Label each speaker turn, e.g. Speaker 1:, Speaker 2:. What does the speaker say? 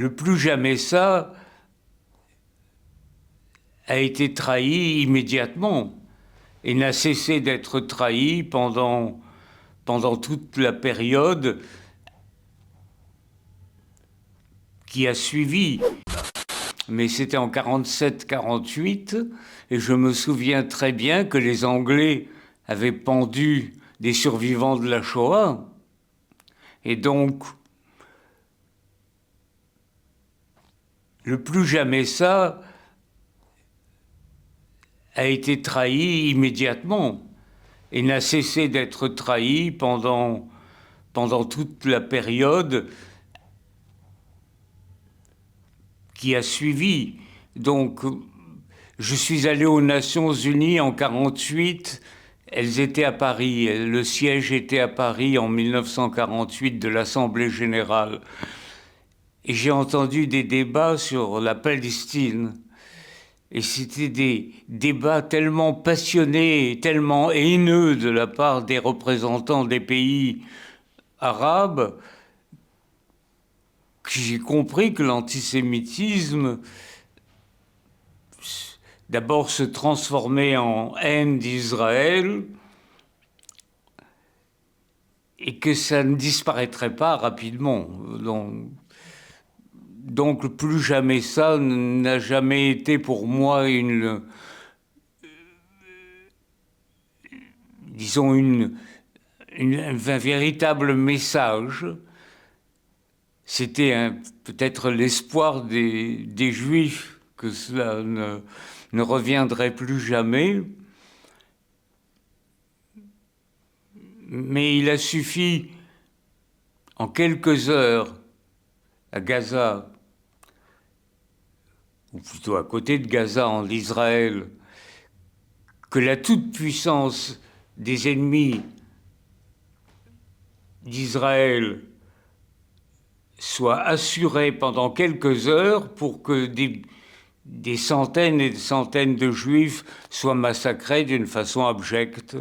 Speaker 1: le plus jamais ça a été trahi immédiatement et n'a cessé d'être trahi pendant toute la période qui a suivi. Mais c'était en 47-48, et je me souviens très bien que les Anglais avaient pendu des survivants de la Shoah, et donc le plus jamais ça a été trahi immédiatement et n'a cessé d'être trahi pendant toute la période qui a suivi. Donc, je suis allé aux Nations Unies en 48. Elles étaient à Paris. Le siège était à Paris en 1948 de l'Assemblée générale. Et j'ai entendu des débats sur la Palestine. Et c'était des débats tellement passionnés, tellement haineux de la part des représentants des pays arabes, que j'ai compris que l'antisémitisme, d'abord, se transformait en haine d'Israël et que ça ne disparaîtrait pas rapidement. Donc plus jamais ça n'a jamais été pour moi un véritable message. C'était peut-être l'espoir des Juifs que cela ne reviendrait plus jamais. Mais il a suffi, en quelques heures, à Gaza, ou plutôt à côté de Gaza, en Israël, que la toute-puissance des ennemis d'Israël soit assurée pendant quelques heures pour que des centaines et des centaines de Juifs soient massacrés d'une façon abjecte.